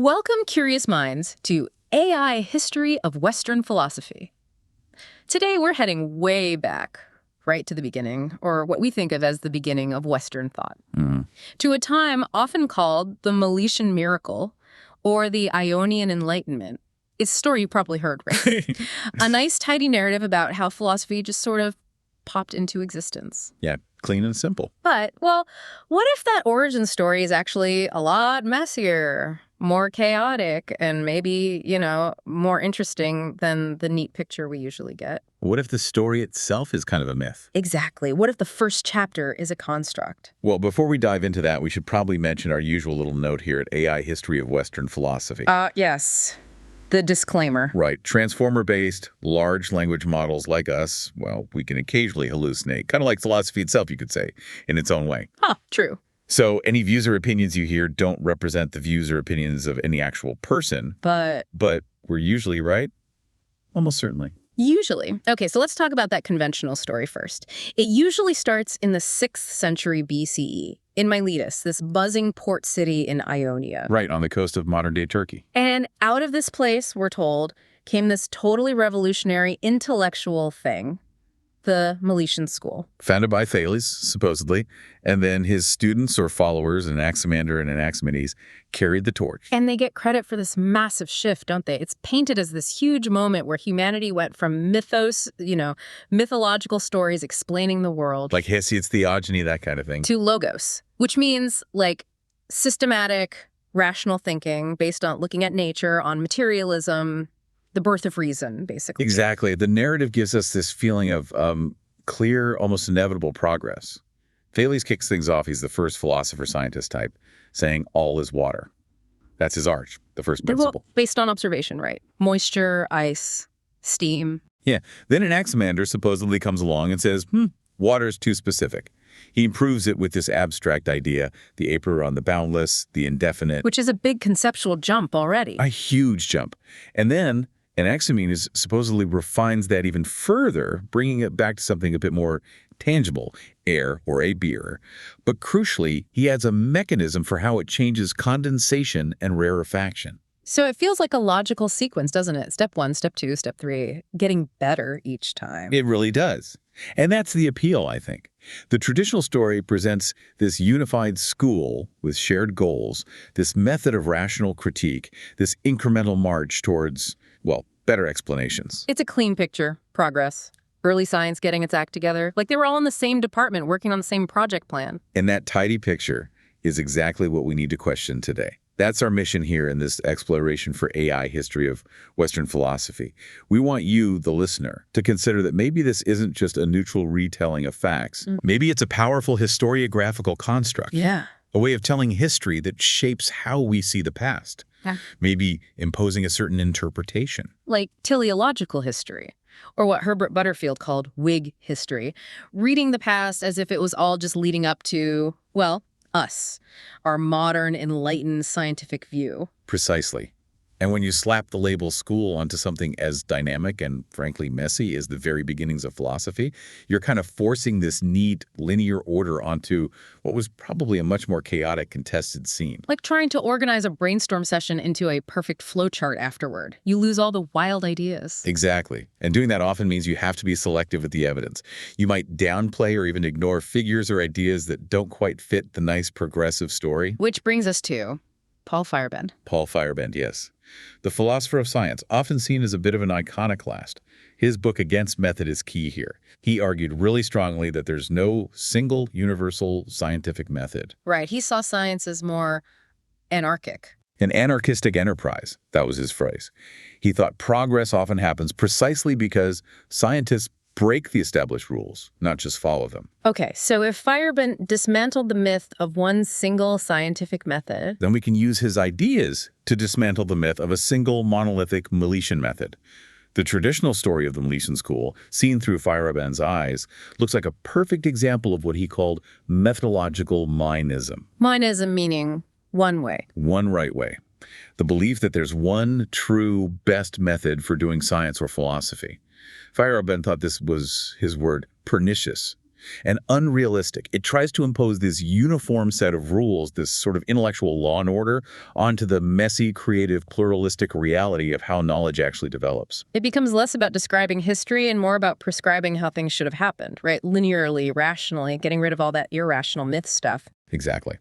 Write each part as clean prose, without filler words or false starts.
Welcome, curious minds, to AI History of Western Philosophy. Today we're heading way back, right to the beginning, or what we think of as the beginning of Western thought, to a time often called the Miletian Miracle or the Ionian Enlightenment. It's a story you probably heard, right? A nice, tidy narrative about how philosophy just sort of popped into existence. Yeah, clean and simple. But, well, what if that origin story is actually a lot messier, more chaotic, and maybe, more interesting than the neat picture we usually get? What if the story itself is kind of a myth? Exactly. What if the first chapter is a construct? Well, before we dive into that, we should probably mention our usual little note here at AI History of Western Philosophy. Yes. The disclaimer. Right. Transformer-based, large language models like us, well, we can occasionally hallucinate, kind of like philosophy itself, you could say, in its own way. True. So any views or opinions you hear don't represent the views or opinions of any actual person. But we're usually right? Almost certainly. Usually. Okay, so let's talk about that conventional story first. It usually starts in the 6th century BCE, in Miletus, this buzzing port city in Ionia. Right, on the coast of modern-day Turkey. And out of this place, we're told, came this totally revolutionary intellectual thing, the Miletian School. Founded by Thales, supposedly, and then his students or followers, Anaximander and Anaximenes, carried the torch. And they get credit for this massive shift, don't they? It's painted as this huge moment where humanity went from mythos, mythological stories explaining the world. Like Hesiod's theogony, that kind of thing. To logos, which means like systematic, rational thinking based on looking at nature, on materialism, the birth of reason, basically. Exactly. The narrative gives us this feeling of clear, almost inevitable progress. Thales kicks things off. He's the first philosopher-scientist type, saying all is water. That's his arch, the first principle. Well, based on observation, right? Moisture, ice, steam. Yeah. Then Anaximander supposedly comes along and says, water is too specific. He improves it with this abstract idea, the apeiron, the boundless, the indefinite. Which is a big conceptual jump already. A huge jump. And then Anaximenes supposedly refines that even further, bringing it back to something a bit more tangible, air or a beer. But crucially, he adds a mechanism for how it changes condensation and rarefaction. So it feels like a logical sequence, doesn't it? Step 1, step 2, step 3, getting better each time. It really does. And that's the appeal, I think. The traditional story presents this unified school with shared goals, this method of rational critique, this incremental march towards, well, better explanations. It's a clean picture, progress, early science getting its act together. Like they were all in the same department working on the same project plan. And that tidy picture is exactly what we need to question today. That's our mission here in this exploration for AI history of Western philosophy. We want you, the listener, to consider that maybe this isn't just a neutral retelling of facts. Maybe it's a powerful historiographical construct. Yeah. A way of telling history that shapes how we see the past. Yeah. Maybe imposing a certain interpretation. Like teleological history, or what Herbert Butterfield called Whig history, reading the past as if it was all just leading up to, well, us, our modern, enlightened scientific view. Precisely. And when you slap the label school onto something as dynamic and, frankly, messy as the very beginnings of philosophy, you're kind of forcing this neat, linear order onto what was probably a much more chaotic, contested scene. Like trying to organize a brainstorm session into a perfect flowchart afterward. You lose all the wild ideas. Exactly. And doing that often means you have to be selective with the evidence. You might downplay or even ignore figures or ideas that don't quite fit the nice progressive story. Which brings us to Paul Feyerabend. Paul Feyerabend, yes. The philosopher of science, often seen as a bit of an iconoclast. His book Against Method is key here. He argued really strongly that there's no single universal scientific method. Right. He saw science as more anarchic. An anarchistic enterprise, that was his phrase. He thought progress often happens precisely because scientists break the established rules, not just follow them. Okay, so if Feyerabend dismantled the myth of one single scientific method, then we can use his ideas to dismantle the myth of a single monolithic Miletian method. The traditional story of the Miletian School, seen through Feyerabend's eyes, looks like a perfect example of what he called methodological mynism. Mynism meaning one way. One right way. The belief that there's one true best method for doing science or philosophy. Feyerabend thought this was his word, pernicious. and unrealistic. It tries to impose this uniform set of rules, this sort of intellectual law and order, onto the messy, creative, pluralistic reality of how knowledge actually develops. It becomes less about describing history and more about prescribing how things should have happened, right? Linearly, rationally, getting rid of all that irrational myth stuff. Exactly.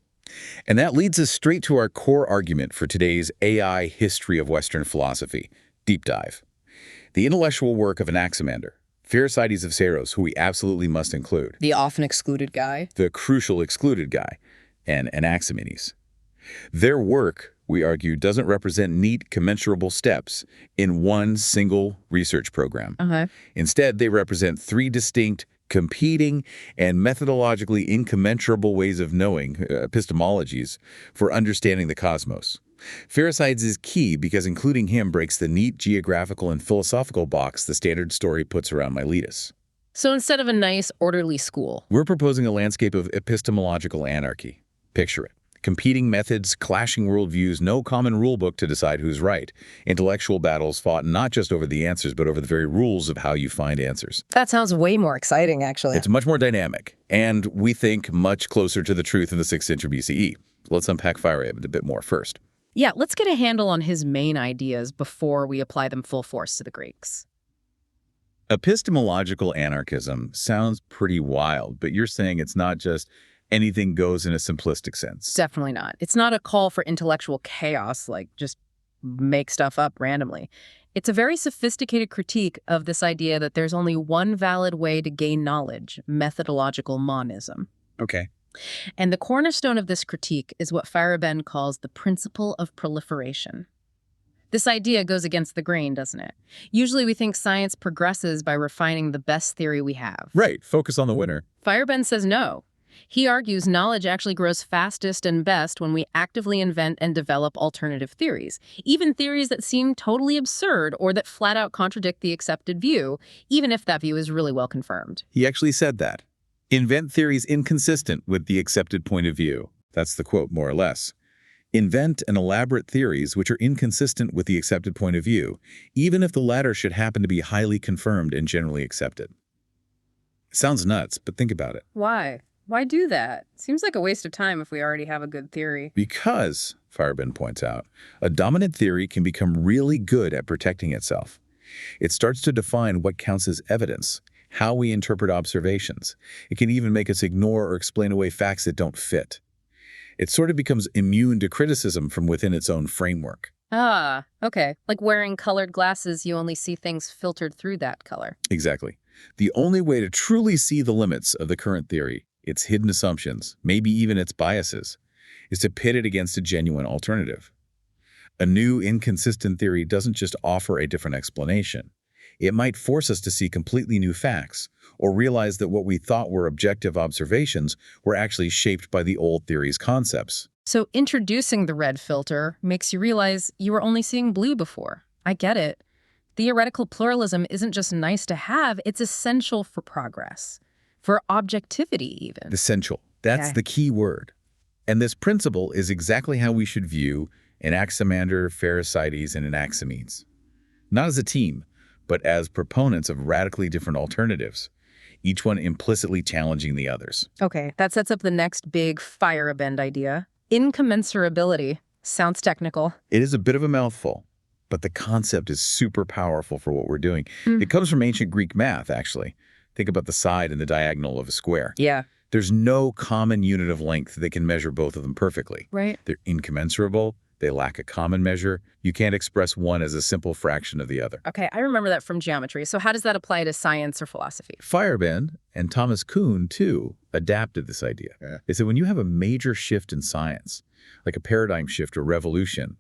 And that leads us straight to our core argument for today's AI history of Western philosophy, deep dive. The intellectual work of Anaximander, Pherecydes of Syros, who we absolutely must include. The often excluded guy. The crucial excluded guy, and Anaximenes. Their work, we argue, doesn't represent neat, commensurable steps in one single research program. Instead, they represent three distinct, competing, and methodologically incommensurable ways of knowing, epistemologies, for understanding the cosmos. Pherecydes is key because including him breaks the neat geographical and philosophical box the standard story puts around Miletus. So instead of a nice, orderly school, we're proposing a landscape of epistemological anarchy. Picture it. Competing methods, clashing worldviews, no common rulebook to decide who's right. Intellectual battles fought not just over the answers, but over the very rules of how you find answers. That sounds way more exciting, actually. It's much more dynamic, and we think much closer to the truth in the 6th century BCE. Let's unpack Feyerabend a bit more first. Yeah, let's get a handle on his main ideas before we apply them full force to the Greeks. Epistemological anarchism sounds pretty wild, but you're saying it's not just anything goes in a simplistic sense. Definitely not. It's not a call for intellectual chaos, like just make stuff up randomly. It's a very sophisticated critique of this idea that there's only one valid way to gain knowledge, methodological monism. Okay. And the cornerstone of this critique is what Feyerabend calls the principle of proliferation. This idea goes against the grain, doesn't it? Usually we think science progresses by refining the best theory we have. Right, focus on the winner. Feyerabend says no. He argues knowledge actually grows fastest and best when we actively invent and develop alternative theories, even theories that seem totally absurd or that flat out contradict the accepted view, even if that view is really well confirmed. He actually said that. Invent theories inconsistent with the accepted point of view. That's the quote, more or less. Invent and elaborate theories which are inconsistent with the accepted point of view, even if the latter should happen to be highly confirmed and generally accepted. Sounds nuts, but think about it. Why? Why do that? Seems like a waste of time if we already have a good theory. Because, Feyerabend points out, a dominant theory can become really good at protecting itself. It starts to define what counts as evidence, how we interpret observations. It can even make us ignore or explain away facts that don't fit. It sort of becomes immune to criticism from within its own framework. Ah, okay. Like wearing colored glasses, you only see things filtered through that color. Exactly. The only way to truly see the limits of the current theory, its hidden assumptions, maybe even its biases, is to pit it against a genuine alternative. A new, inconsistent theory doesn't just offer a different explanation. It might force us to see completely new facts, or realize that what we thought were objective observations were actually shaped by the old theory's concepts. So introducing the red filter makes you realize you were only seeing blue before. I get it. Theoretical pluralism isn't just nice to have, it's essential for progress. For objectivity, even. Essential. That's the key word. And this principle is exactly how we should view Anaximander, Pherecydes, and Anaximenes. Not as a team, but as proponents of radically different alternatives, each one implicitly challenging the others. Okay, that sets up the next big Feyerabend idea. Incommensurability. Sounds technical. It is a bit of a mouthful, but the concept is super powerful for what we're doing. It comes from ancient Greek math, actually. Think about the side and the diagonal of a square. Yeah. There's no common unit of length that can measure both of them perfectly. Right. They're incommensurable. They lack a common measure. You can't express one as a simple fraction of the other. Okay, I remember that from geometry. So how does that apply to science or philosophy? Feyerabend and Thomas Kuhn, too, adapted this idea. They said when you have a major shift in science, like a paradigm shift or revolution,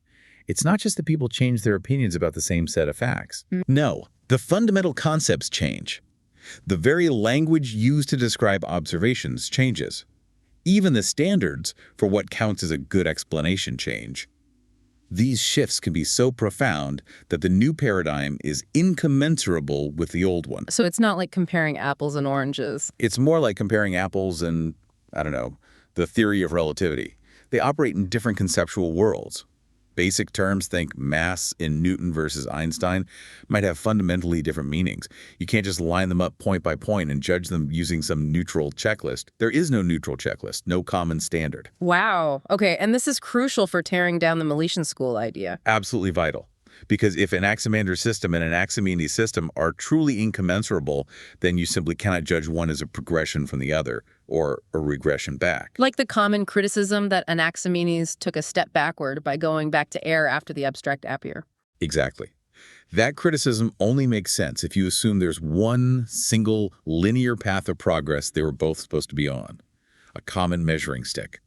it's not just that people change their opinions about the same set of facts. No, the fundamental concepts change. The very language used to describe observations changes. Even the standards for what counts as a good explanation change. These shifts can be so profound that the new paradigm is incommensurable with the old one. So it's not like comparing apples and oranges. It's more like comparing apples and, I don't know, the theory of relativity. They operate in different conceptual worlds, Basic terms, think mass in Newton versus Einstein, might have fundamentally different meanings. You can't just line them up point by point and judge them using some neutral checklist. There is no neutral checklist, no common standard. Wow. Okay, and this is crucial for tearing down the Miletian School idea. Absolutely vital. Because if Anaximander's system and Anaximenes' system are truly incommensurable, then you simply cannot judge one as a progression from the other or a regression back. Like the common criticism that Anaximenes took a step backward by going back to air after the abstract apeiron. Exactly. That criticism only makes sense if you assume there's one single linear path of progress they were both supposed to be on, a common measuring stick.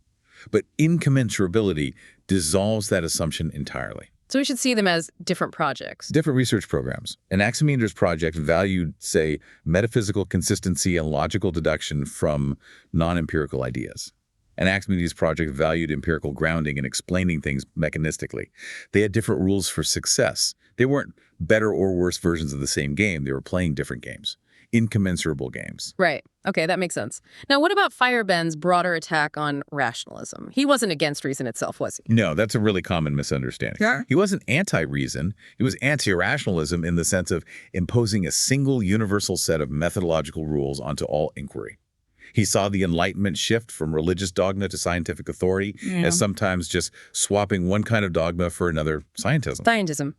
But incommensurability dissolves that assumption entirely. So we should see them as different projects. Different research programs. Anaximander's project valued, say, metaphysical consistency and logical deduction from non-empirical ideas. Anaximenes' project valued empirical grounding and explaining things mechanistically. They had different rules for success. They weren't better or worse versions of the same game. They were playing different games. Incommensurable games. Right. Okay, that makes sense. Now, what about Feyerabend's broader attack on rationalism? He wasn't against reason itself, was he? No, that's a really common misunderstanding. Yeah. He wasn't anti-reason. He was anti-rationalism in the sense of imposing a single universal set of methodological rules onto all inquiry. He saw the Enlightenment shift from religious dogma to scientific authority as sometimes just swapping one kind of dogma for another, scientism. Scientism.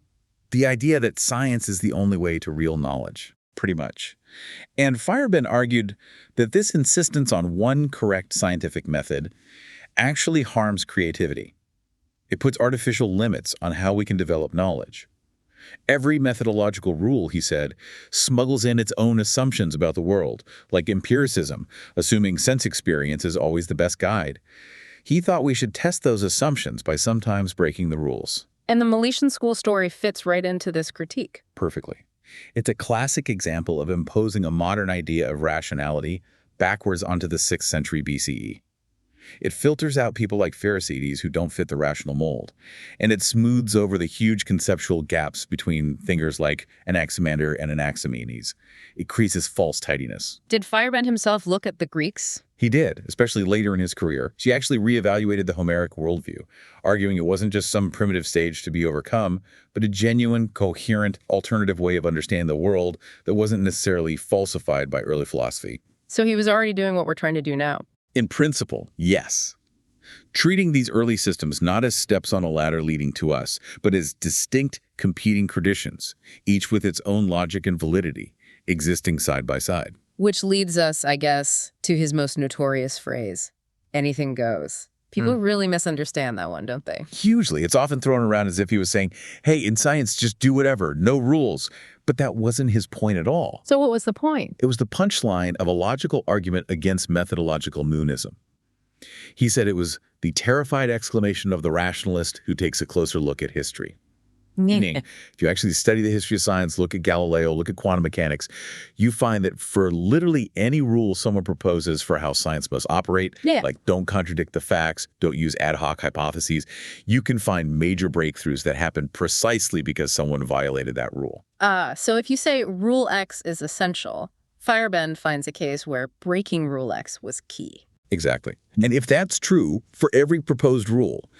The idea that science is the only way to real knowledge, pretty much. And Feyerabend argued that this insistence on one correct scientific method actually harms creativity. It puts artificial limits on how we can develop knowledge. Every methodological rule, he said, smuggles in its own assumptions about the world, like empiricism, assuming sense experience is always the best guide. He thought we should test those assumptions by sometimes breaking the rules. And the Miletian School story fits right into this critique. Perfectly. It's a classic example of imposing a modern idea of rationality backwards onto the 6th century BCE. It filters out people like Pherecydes who don't fit the rational mold, and it smooths over the huge conceptual gaps between thinkers like Anaximander and Anaximenes. It creases false tidiness. Did Feyerabend himself look at the Greeks? He did, especially later in his career. He actually reevaluated the Homeric worldview, arguing it wasn't just some primitive stage to be overcome, but a genuine, coherent, alternative way of understanding the world that wasn't necessarily falsified by early philosophy. So he was already doing what we're trying to do now. In principle, yes. Treating these early systems not as steps on a ladder leading to us, but as distinct competing traditions, each with its own logic and validity, existing side by side. Which leads us, I guess, to his most notorious phrase, anything goes. People really misunderstand that one, don't they? Hugely. It's often thrown around as if he was saying, hey, in science, just do whatever, no rules. But that wasn't his point at all. So what was the point? It was the punchline of a logical argument against methodological moonism. He said it was the terrified exclamation of the rationalist who takes a closer look at history. Meaning, if you actually study the history of science, look at Galileo, look at quantum mechanics, you find that for literally any rule someone proposes for how science must operate, like don't contradict the facts, don't use ad hoc hypotheses, you can find major breakthroughs that happen precisely because someone violated that rule. So if you say rule X is essential, Feyerabend finds a case where breaking rule X was key. Exactly. And if that's true for every proposed rule,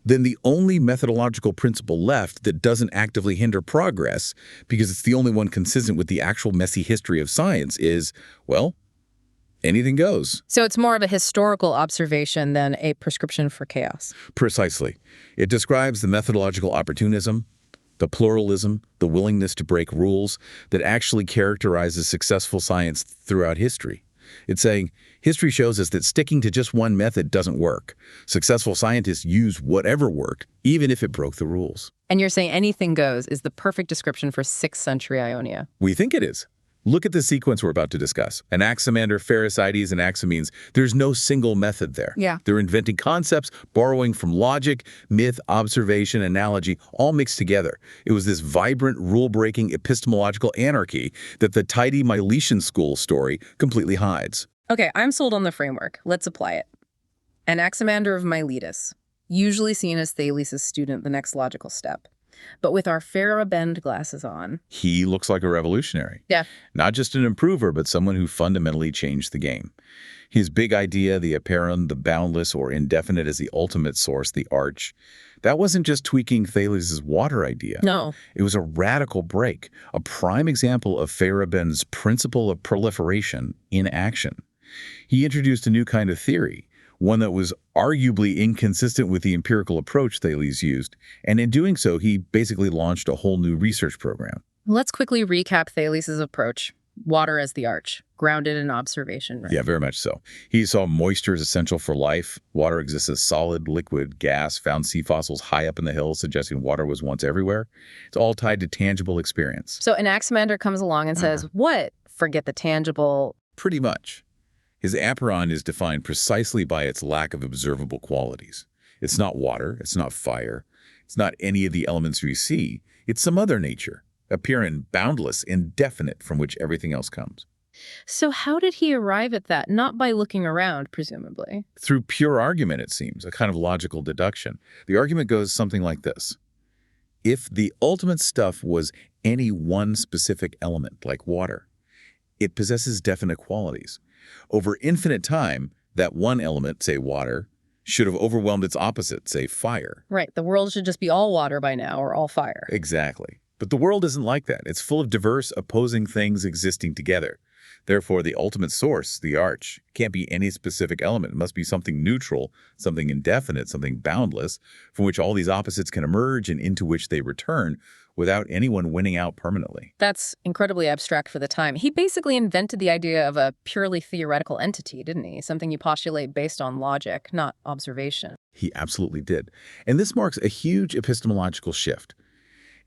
then the only methodological principle left that doesn't actively hinder progress, because it's the only one consistent with the actual messy history of science, is, well, anything goes. So it's more of a historical observation than a prescription for chaos. Precisely. It describes the methodological opportunism, the pluralism, the willingness to break rules that actually characterizes successful science throughout history. It's saying, history shows us that sticking to just one method doesn't work. Successful scientists use whatever worked, even if it broke the rules. And you're saying anything goes is the perfect description for 6th century Ionia. We think it is. Look at the sequence we're about to discuss. Anaximander, Pherecydes, and Anaximenes. There's no single method there. They're inventing concepts, borrowing from logic, myth, observation, analogy, all mixed together. It was this vibrant, rule-breaking epistemological anarchy that the tidy Miletian School story completely hides. Okay, I'm sold on the framework. Let's apply it. Anaximander of Miletus, usually seen as Thales' student, the next logical step. But with our Feyerabend glasses on. He looks like a revolutionary. Yeah. Not just an improver, but someone who fundamentally changed the game. His big idea, the apeiron, the boundless or indefinite as the ultimate source, the arch, that wasn't just tweaking Thales' water idea. No. It was a radical break, a prime example of Feyerabend's principle of proliferation in action. He introduced a new kind of theory, one that was arguably inconsistent with the empirical approach Thales used, and in doing so, he basically launched a whole new research program. Let's quickly recap Thales' approach. Water as the arch, grounded in observation. Right? Yeah, very much so. He saw moisture is essential for life. Water exists as solid, liquid, gas, found sea fossils high up in the hills, suggesting water was once everywhere. It's all tied to tangible experience. So Anaximander comes along and says, what? Forget the tangible. Pretty much. His apeiron is defined precisely by its lack of observable qualities. It's not water, it's not fire, it's not any of the elements we see, it's some other nature. Apeiron, boundless, indefinite, from which everything else comes. So how did he arrive at that? Not by looking around, presumably. Through pure argument, it seems, a kind of logical deduction. The argument goes something like this. If the ultimate stuff was any one specific element, like water, it possesses definite qualities. Over infinite time, that one element, say water, should have overwhelmed its opposite, say fire. Right. The world should just be all water by now, or all fire. Exactly. But the world isn't like that. It's full of diverse, opposing things existing together. Therefore, the ultimate source, the arch, can't be any specific element. It must be something neutral, something indefinite, something boundless, from which all these opposites can emerge and into which they return without anyone winning out permanently. That's incredibly abstract for the time. He basically invented the idea of a purely theoretical entity, didn't he? Something you postulate based on logic, not observation. He absolutely did. And this marks a huge epistemological shift.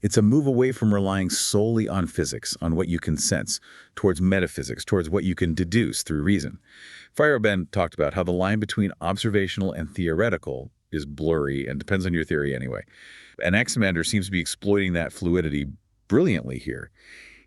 It's a move away from relying solely on physics, on what you can sense, towards metaphysics, towards what you can deduce through reason. Feyerabend talked about how the line between observational and theoretical is blurry and depends on your theory anyway. Anaximander seems to be exploiting that fluidity brilliantly here.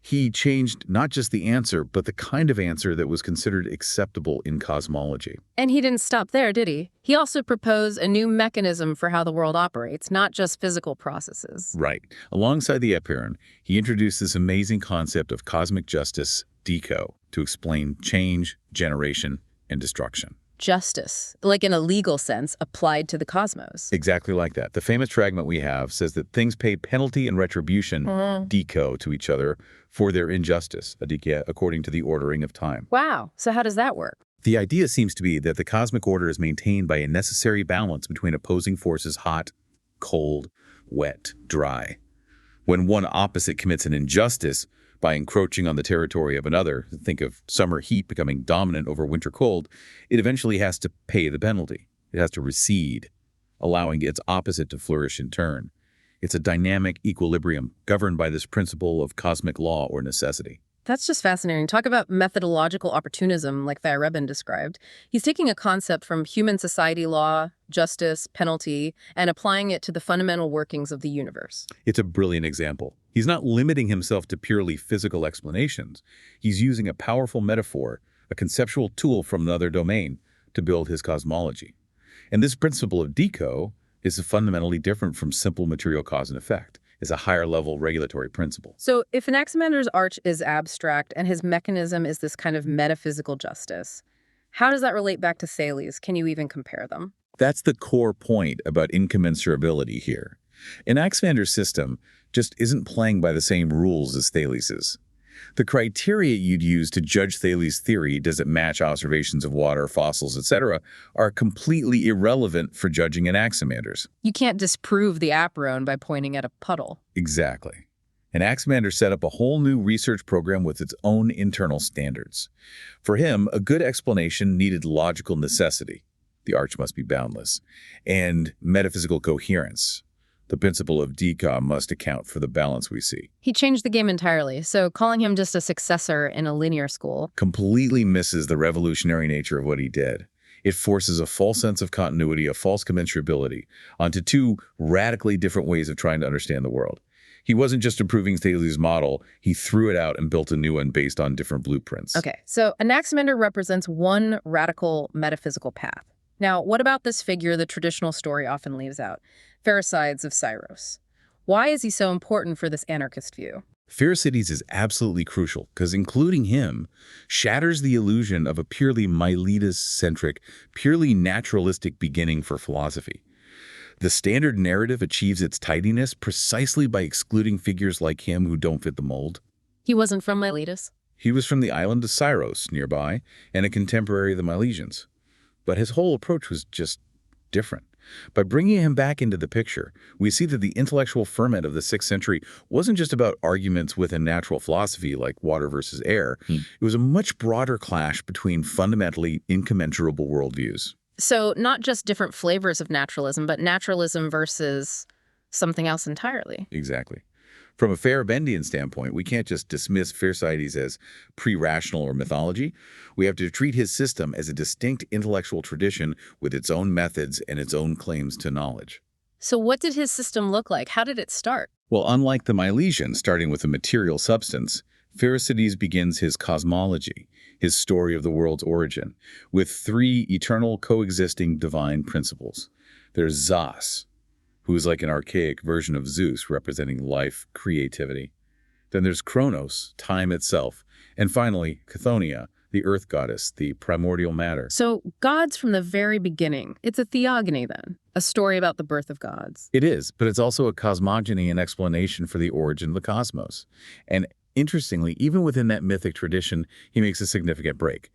He changed not just the answer, but the kind of answer that was considered acceptable in cosmology. And he didn't stop there, did he? He also proposed a new mechanism for how the world operates, not just physical processes. Right. Alongside the apeiron, he introduced this amazing concept of cosmic justice, deco, to explain change, generation, and destruction. Justice, like in a legal sense, applied to the cosmos. Exactly like that. The famous fragment we have says that things pay penalty and retribution, deco, to each other for their injustice, adika, according to the ordering of time. Wow. So how does that work? The idea seems to be that the cosmic order is maintained by a necessary balance between opposing forces hot, cold, wet, dry. When one opposite commits an injustice by encroaching on the territory of another, think of summer heat becoming dominant over winter cold, it eventually has to pay the penalty. It has to recede, allowing its opposite to flourish in turn. It's a dynamic equilibrium governed by this principle of cosmic law or necessity. That's just fascinating. Talk about methodological opportunism, like Feyerabend described. He's taking a concept from human society law, justice, penalty, and applying it to the fundamental workings of the universe. It's a brilliant example. He's not limiting himself to purely physical explanations. He's using a powerful metaphor, a conceptual tool from another domain, to build his cosmology. And this principle of deco is fundamentally different from simple material cause and effect. It's a higher-level regulatory principle. So if Anaximander's arch is abstract and his mechanism is this kind of metaphysical justice, how does that relate back to Thales? Can you even compare them? That's the core point about incommensurability here. Anaximander's system just isn't playing by the same rules as Thales's. The criteria you'd use to judge Thales' theory, does it match observations of water, fossils, etc., are completely irrelevant for judging Anaximander's. You can't disprove the apeiron by pointing at a puddle. Exactly. Anaximander set up a whole new research program with its own internal standards. For him, a good explanation needed logical necessity. The arch must be boundless. And metaphysical coherence. The principle of deca must account for the balance we see. He changed the game entirely, so calling him just a successor in a linear school completely misses the revolutionary nature of what he did. It forces a false sense of continuity, a false commensurability, onto two radically different ways of trying to understand the world. He wasn't just improving Thales' model, he threw it out and built a new one based on different blueprints. Okay, so Anaximander represents one radical metaphysical path. Now, what about this figure the traditional story often leaves out? Pherecydes of Syros. Why is he so important for this anarchist view? Pherecydes is absolutely crucial because including him shatters the illusion of a purely Miletus-centric, purely naturalistic beginning for philosophy. The standard narrative achieves its tidiness precisely by excluding figures like him who don't fit the mold. He wasn't from Miletus? He was from the island of Syros nearby and a contemporary of the Milesians. But his whole approach was just different. By bringing him back into the picture, we see that the intellectual ferment of the 6th century wasn't just about arguments within natural philosophy like water versus air. It was a much broader clash between fundamentally incommensurable worldviews. So not just different flavors of naturalism, but naturalism versus something else entirely. Exactly. From a Feyerabendian standpoint, we can't just dismiss Pherecydes as pre-rational or mythology. We have to treat his system as a distinct intellectual tradition with its own methods and its own claims to knowledge. So what did his system look like? How did it start? Well, unlike the Milesian, starting with a material substance, Pherecydes begins his cosmology, his story of the world's origin, with 3 eternal coexisting divine principles. There's Zos, who is like an archaic version of Zeus representing life, creativity. Then there's Kronos, time itself. And finally, Chthoniya, the earth goddess, the primordial matter. So gods from the very beginning. It's a theogony then, a story about the birth of gods. It is, but it's also a cosmogony, an explanation for the origin of the cosmos. And interestingly, even within that mythic tradition, he makes a significant break.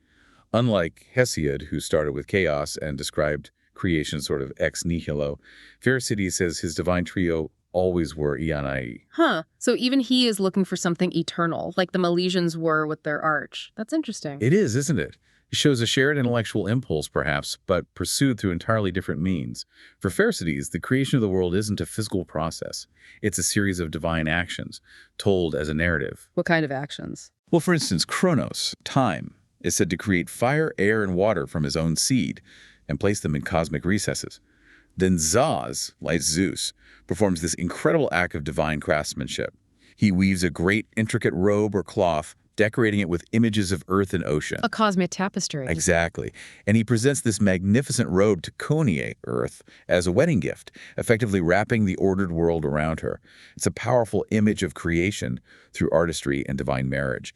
Unlike Hesiod, who started with chaos and described creation sort of ex nihilo, Pherecydes says his divine trio always were Ianai. So even he is looking for something eternal, like the Milesians were with their arch. That's interesting. It is, isn't it? It shows a shared intellectual impulse, perhaps, but pursued through entirely different means. For Pherecydes, the creation of the world isn't a physical process. It's a series of divine actions, told as a narrative. What kind of actions? Well, for instance, Kronos, time, is said to create fire, air, and water from his own seed and place them in cosmic recesses. Then Zos, like Zeus, performs this incredible act of divine craftsmanship. He weaves a great intricate robe or cloth, decorating it with images of earth and ocean. A cosmic tapestry. Exactly. And he presents this magnificent robe to Chthoniya, Earth, as a wedding gift, effectively wrapping the ordered world around her. It's a powerful image of creation through artistry and divine marriage.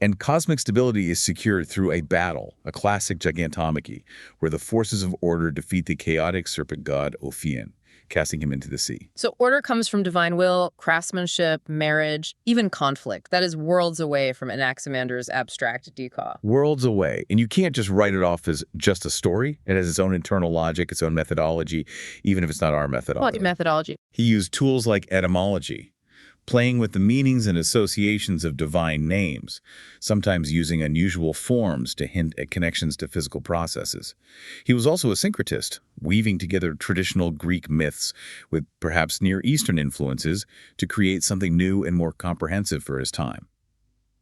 And cosmic stability is secured through a battle, a classic gigantomachy, where the forces of order defeat the chaotic serpent god Ophion, casting him into the sea. So order comes from divine will, craftsmanship, marriage, even conflict. That is worlds away from Anaximander's abstract deca. Worlds away. And you can't just write it off as just a story. It has its own internal logic, its own methodology, even if it's not our methodology. What methodology? He used tools like etymology, playing with the meanings and associations of divine names, sometimes using unusual forms to hint at connections to physical processes. He was also a syncretist, weaving together traditional Greek myths with perhaps Near Eastern influences to create something new and more comprehensive for his time.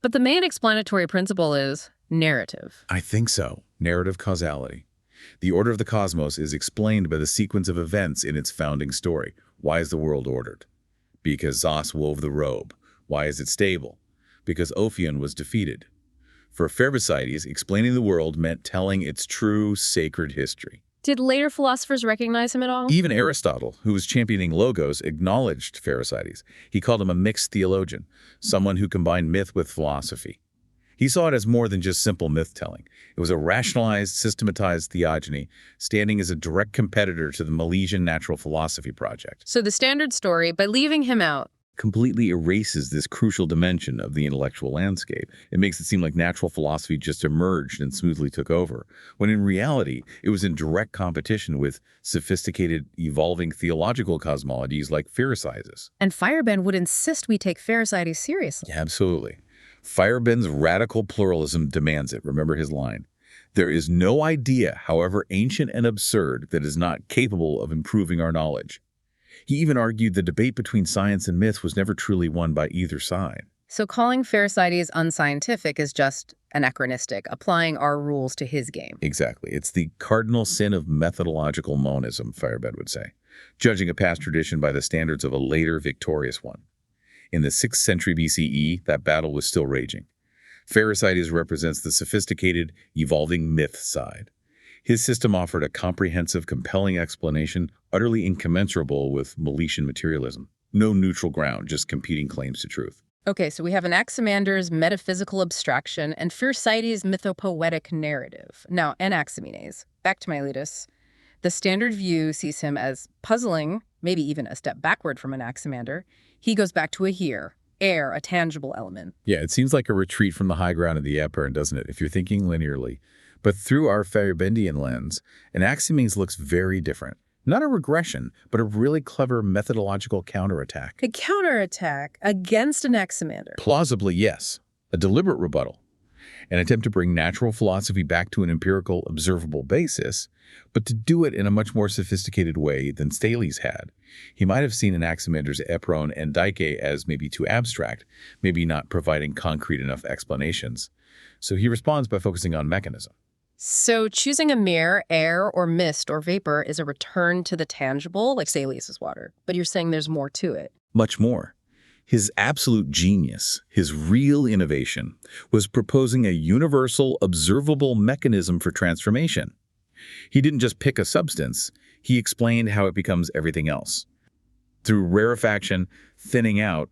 But the main explanatory principle is narrative. I think so. Narrative causality. The order of the cosmos is explained by the sequence of events in its founding story. Why is the world ordered? Because Zos wove the robe. Why is it stable? Because Ophion was defeated. For Pherecydes, explaining the world meant telling its true, sacred history. Did later philosophers recognize him at all? Even Aristotle, who was championing logos, acknowledged Pherecydes. He called him a mixed theologian, someone who combined myth with philosophy. He saw it as more than just simple myth-telling. It was a rationalized, systematized theogony, standing as a direct competitor to the Milesian natural philosophy project. So the standard story, by leaving him out, completely erases this crucial dimension of the intellectual landscape. It makes it seem like natural philosophy just emerged and smoothly took over, when in reality, it was in direct competition with sophisticated, evolving theological cosmologies like Pherecydes. And Feyerabend would insist we take Pherecydes seriously. Absolutely. Feyerabend's radical pluralism demands it. Remember his line. There is no idea, however ancient and absurd, that is not capable of improving our knowledge. He even argued the debate between science and myth was never truly won by either side. So calling Pherecydes unscientific is just anachronistic, applying our rules to his game. Exactly. It's the cardinal sin of methodological monism, Feyerabend would say, judging a past tradition by the standards of a later victorious one. In the 6th century BCE, that battle was still raging. Pherecydes represents the sophisticated, evolving myth side. His system offered a comprehensive, compelling explanation, utterly incommensurable with Miletian materialism. No neutral ground, just competing claims to truth. Okay, so we have Anaximander's metaphysical abstraction and Pherecydes' mythopoetic narrative. Now, Anaximenes, back to Miletus. The standard view sees him as puzzling, maybe even a step backward from Anaximander. He goes back to a here, air, a tangible element. Yeah, it seems like a retreat from the high ground of the apeiron, doesn't it, if you're thinking linearly? But through our Feyerabendian lens, Anaximenes looks very different. Not a regression, but a really clever methodological counterattack. A counterattack against Anaximander. Plausibly, yes. A deliberate rebuttal. An attempt to bring natural philosophy back to an empirical, observable basis, but to do it in a much more sophisticated way than Thales had. He might have seen Anaximander's apeiron and dike as maybe too abstract, maybe not providing concrete enough explanations. So he responds by focusing on mechanism. So choosing a mirror, air, or mist, or vapor is a return to the tangible, like Thales' water. But you're saying there's more to it. Much more. His absolute genius, his real innovation, was proposing a universal, observable mechanism for transformation. He didn't just pick a substance, he explained how it becomes everything else. Through rarefaction, thinning out,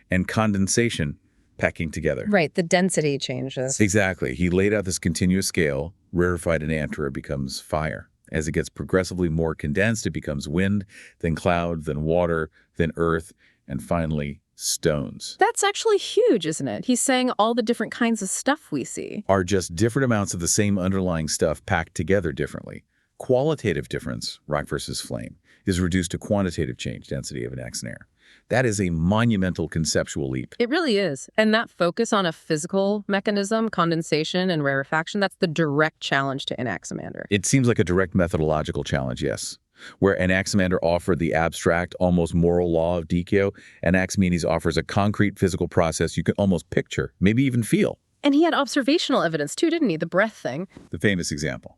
and condensation, packing together. Right, the density changes. Exactly. He laid out this continuous scale. Rarefied enantiomer becomes fire. As it gets progressively more condensed, it becomes wind, then cloud, then water, then earth, and finally stones. That's actually huge, isn't it? He's saying all the different kinds of stuff we see Are just different amounts of the same underlying stuff packed together differently. Qualitative difference, rock versus flame, is reduced to quantitative change, density of an X and air. That is a monumental conceptual leap. It really is. And that focus on a physical mechanism, condensation and rarefaction, that's the direct challenge to Anaximander. It seems like a direct methodological challenge, yes. Where Anaximander offered the abstract, almost moral law of decay, Anaximenes offers a concrete physical process you can almost picture, maybe even feel. And he had observational evidence too, didn't he? The breath thing. The famous example.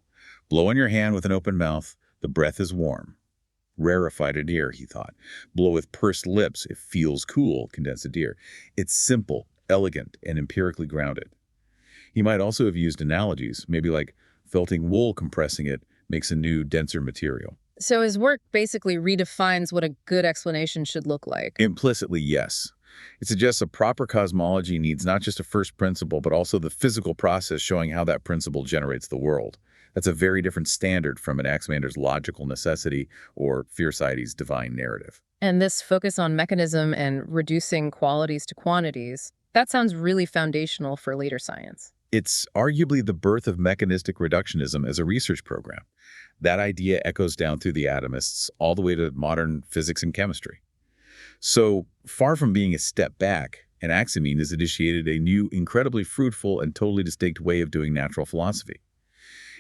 Blow on your hand with an open mouth, the breath is warm. Rarefied air, he thought. Blow with pursed lips, it feels cool, condensed air. It's simple, elegant, and empirically grounded. He might also have used analogies, maybe like felting wool compressing it makes a new, denser material. So his work basically redefines what a good explanation should look like. Implicitly, yes. It suggests a proper cosmology needs not just a first principle, but also the physical process showing how that principle generates the world. That's a very different standard from Anaximander's logical necessity or Pherecydes' divine narrative. And this focus on mechanism and reducing qualities to quantities, that sounds really foundational for later science. It's arguably the birth of mechanistic reductionism as a research program. That idea echoes down through the atomists all the way to modern physics and chemistry. So, far from being a step back, Anaximenes has initiated a new, incredibly fruitful and totally distinct way of doing natural philosophy.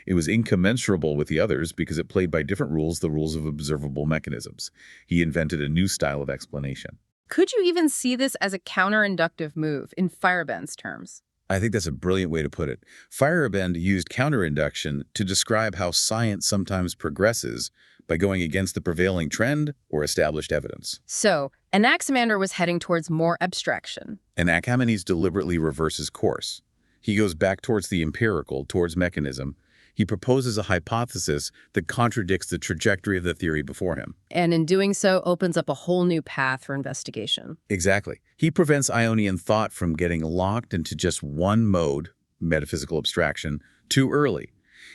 It was incommensurable with the others because it played by different rules, the rules of observable mechanisms. He invented a new style of explanation. Could you even see this as a counterinductive move in Feyerabend's terms? I think that's a brilliant way to put it. Feyerabend used counterinduction to describe how science sometimes progresses by going against the prevailing trend or established evidence. So, Anaximander was heading towards more abstraction. Anaximenes deliberately reverses course. He goes back towards the empirical, towards mechanism. He proposes a hypothesis that contradicts the trajectory of the theory before him. And in doing so, opens up a whole new path for investigation. Exactly. He prevents Ionian thought from getting locked into just one mode, metaphysical abstraction, too early.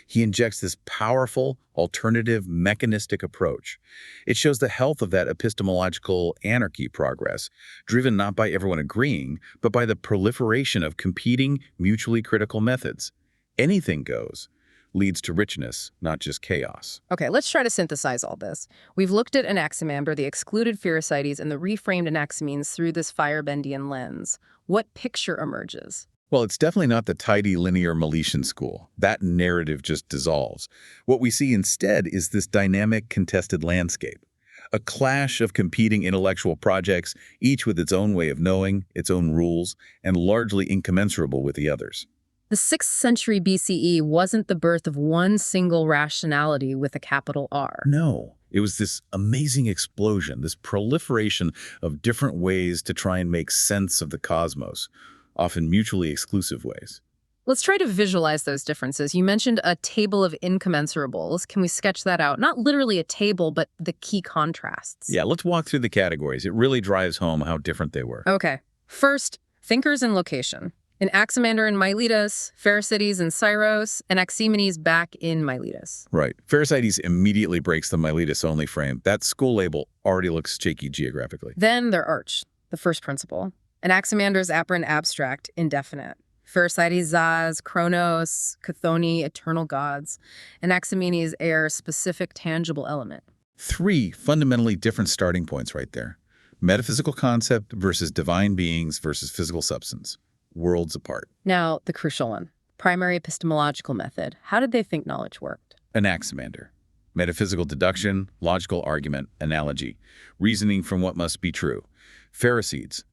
He injects this powerful, alternative, mechanistic approach. It shows the health of that epistemological anarchy progress, driven not by everyone agreeing, but by the proliferation of competing, mutually critical methods. Anything goes. Leads to richness, not just chaos. Okay, let's try to synthesize all this. We've looked at Anaximander, the excluded Pherecydes, and the reframed Anaximenes through this Feyerebendian lens. What picture emerges? Well, it's definitely not the tidy, linear Miletian School. That narrative just dissolves. What we see instead is this dynamic, contested landscape. A clash of competing intellectual projects, each with its own way of knowing, its own rules, and largely incommensurable with the others. The 6th century BCE wasn't the birth of one single rationality with a capital R. No. It was this amazing explosion, this proliferation of different ways to try and make sense of the cosmos, often mutually exclusive ways. Let's try to visualize those differences. You mentioned a table of incommensurables. Can we sketch that out? Not literally a table, but the key contrasts. Yeah, let's walk through the categories. It really drives home how different they were. Okay. First, thinkers and location. Anaximander and Miletus, Pherecydes and Syros, Anaximenes back in Miletus. Right. Pherecydes immediately breaks the Miletus-only frame. That school label already looks shaky geographically. Then their arch, the first principle. Anaximander's apeiron abstract, indefinite. Pherecydes zaz, chronos, chthoni, eternal gods. Anaximenes air, specific, tangible element. 3 fundamentally different starting points right there. Metaphysical concept versus divine beings versus physical substance. Worlds apart. Now, the crucial one. Primary epistemological method. How did they think knowledge worked? Anaximander. Metaphysical deduction, logical argument, analogy, reasoning from what must be true. Pherecydes.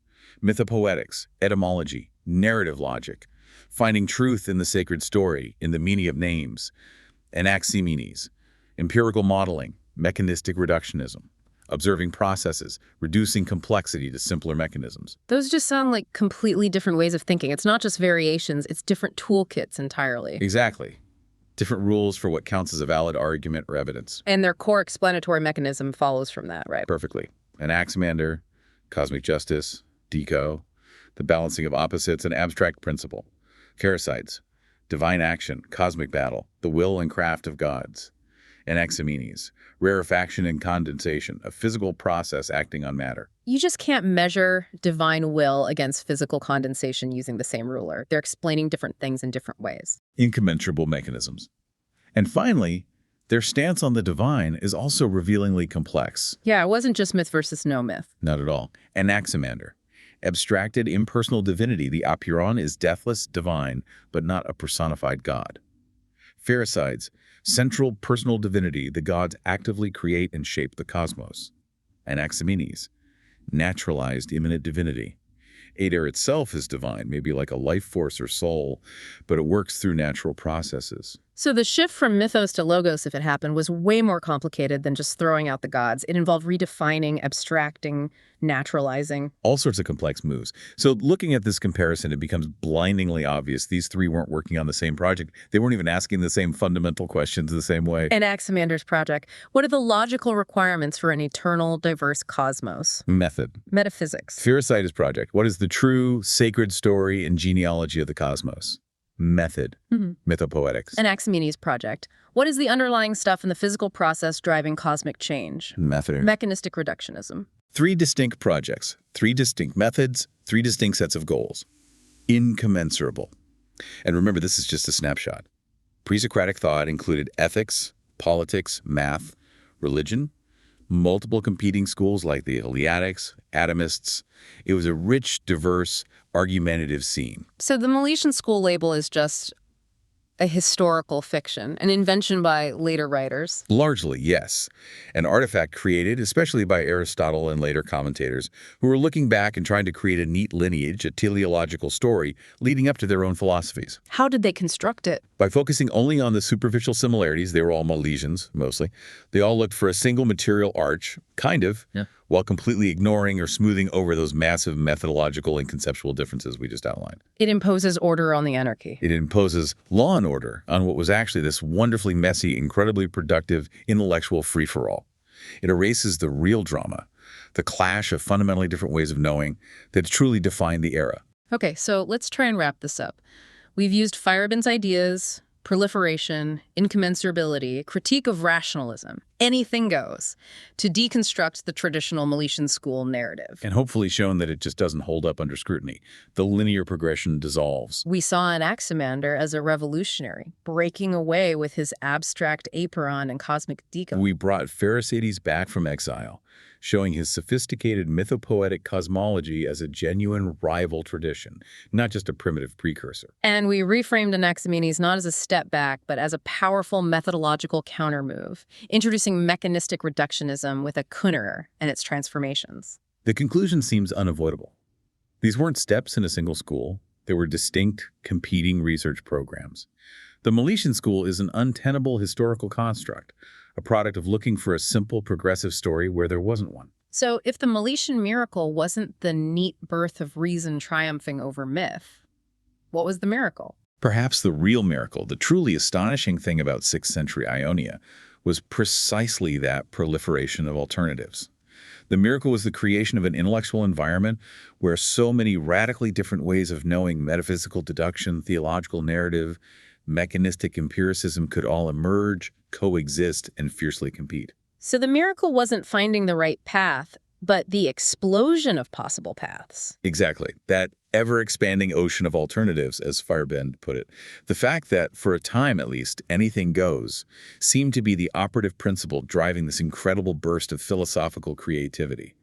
Mythopoetics, etymology, narrative logic, finding truth in the sacred story, in the meaning of names. Anaximenes. Empirical modeling, mechanistic reductionism. Observing processes, reducing complexity to simpler mechanisms. Those just sound like completely different ways of thinking. It's not just variations, it's different toolkits entirely. Exactly. Different rules for what counts as a valid argument or evidence. And their core explanatory mechanism follows from that, right? Perfectly. Anaximander, cosmic justice, deco, the balancing of opposites, and abstract principle. Pherecydes, divine action, cosmic battle, the will and craft of gods. Anaximenes, rarefaction and condensation, a physical process acting on matter. You just can't measure divine will against physical condensation using the same ruler. They're explaining different things in different ways. Incommensurable mechanisms. And finally, their stance on the divine is also revealingly complex. Yeah, it wasn't just myth versus no myth. Not at all. Anaximander. Abstracted impersonal divinity, the apeiron is deathless, divine, but not a personified god. Pherecydes. Central personal divinity, the gods actively create and shape the cosmos. Anaximenes. Naturalized immanent divinity. Aether itself is divine, maybe like a life force or soul, but it works through natural processes. So the shift from mythos to logos, if it happened, was way more complicated than just throwing out the gods. It involved redefining, abstracting, naturalizing. All sorts of complex moves. So looking at this comparison, it becomes blindingly obvious these 3 weren't working on the same project. They weren't even asking the same fundamental questions the same way. Anaximander's project. What are the logical requirements for an eternal, diverse cosmos? Method. Metaphysics. Pherecydes project. What is the true, sacred story and genealogy of the cosmos? Method. Mythopoetics. Anaximenes' project. What is the underlying stuff in the physical process driving cosmic change? Method. Mechanistic reductionism. 3 distinct projects, 3 distinct methods, 3 distinct sets of goals. Incommensurable. And remember, this is just a snapshot. Pre-Socratic thought included ethics, politics, math, religion, multiple competing schools like the Eleatics, atomists. It was a rich, diverse, argumentative scene. So the Miletian School label is just a historical fiction, an invention by later writers. Largely, yes. An artifact created, especially by Aristotle and later commentators, who were looking back and trying to create a neat lineage, a teleological story, leading up to their own philosophies. How did they construct it? By focusing only on the superficial similarities, they were all Milesians, mostly. They all looked for a single material arch, kind of, while completely ignoring or smoothing over those massive methodological and conceptual differences we just outlined. It imposes order on the anarchy. It imposes law and order on what was actually this wonderfully messy, incredibly productive intellectual free-for-all. It erases the real drama, the clash of fundamentally different ways of knowing that truly defined the era. Okay, so let's try and wrap this up. We've used Feyerabend's ideas, proliferation, incommensurability, critique of rationalism, anything goes, to deconstruct the traditional Miletian School narrative. And hopefully shown that it just doesn't hold up under scrutiny. The linear progression dissolves. We saw Anaximander as a revolutionary, breaking away with his abstract apeiron and cosmic deco. We brought Pherecydes back from exile, showing his sophisticated mythopoetic cosmology as a genuine rival tradition, not just a primitive precursor. And we reframed Anaximenes not as a step back, but as a powerful methodological countermove, introducing mechanistic reductionism with a kunnerer and its transformations. The conclusion seems unavoidable. These weren't steps in a single school. They were distinct, competing research programs. The Miletian School is an untenable historical construct, a product of looking for a simple, progressive story where there wasn't one. So if the Miletian miracle wasn't the neat birth of reason triumphing over myth, what was the miracle? Perhaps the real miracle, the truly astonishing thing about 6th century Ionia, was precisely that proliferation of alternatives. The miracle was the creation of an intellectual environment where so many radically different ways of knowing metaphysical deduction, theological narrative, mechanistic empiricism could all emerge, coexist, and fiercely compete. So the miracle wasn't finding the right path, but the explosion of possible paths. Exactly. That ever-expanding ocean of alternatives, as Feyerabend put it. The fact that, for a time at least, anything goes, seemed to be the operative principle driving this incredible burst of philosophical creativity.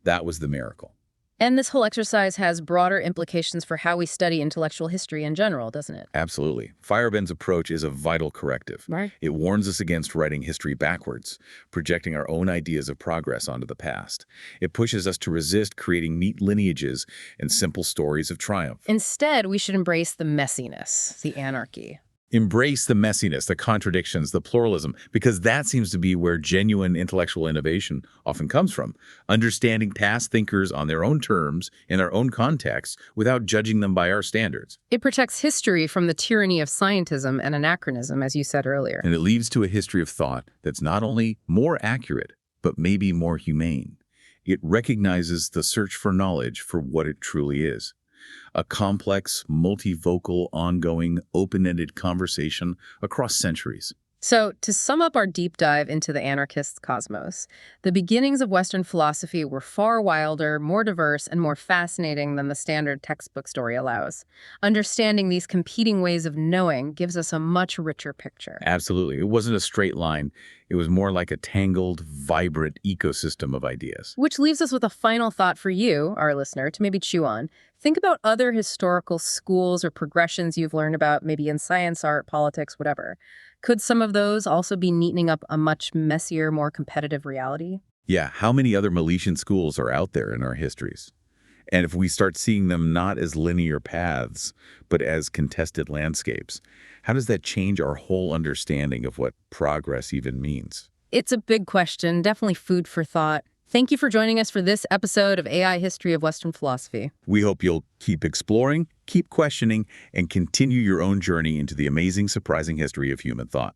That was the miracle. And this whole exercise has broader implications for how we study intellectual history in general, doesn't it? Absolutely. Feyerabend's approach is a vital corrective. Right. It warns us against writing history backwards, projecting our own ideas of progress onto the past. It pushes us to resist creating neat lineages and simple stories of triumph. Instead, we should embrace the messiness, the anarchy. Embrace the messiness, the contradictions, the pluralism, because that seems to be where genuine intellectual innovation often comes from. Understanding past thinkers on their own terms, in their own contexts, without judging them by our standards. It protects history from the tyranny of scientism and anachronism, as you said earlier. And it leads to a history of thought that's not only more accurate, but maybe more humane. It recognizes the search for knowledge for what it truly is. A complex, multivocal, ongoing, open-ended conversation across centuries. So, to sum up our deep dive into the anarchist cosmos, the beginnings of Western philosophy were far wilder, more diverse, and more fascinating than the standard textbook story allows. Understanding these competing ways of knowing gives us a much richer picture. Absolutely. It wasn't a straight line. It was more like a tangled, vibrant ecosystem of ideas. Which leaves us with a final thought for you, our listener, to maybe chew on. Think about other historical schools or progressions you've learned about, maybe in science, art, politics, whatever. Could some of those also be neatening up a much messier, more competitive reality? Yeah, how many other Miletian schools are out there in our histories? And if we start seeing them not as linear paths, but as contested landscapes, how does that change our whole understanding of what progress even means? It's a big question, definitely food for thought. Thank you for joining us for this episode of AI History of Western Philosophy. We hope you'll keep exploring, keep questioning, and continue your own journey into the amazing, surprising history of human thought.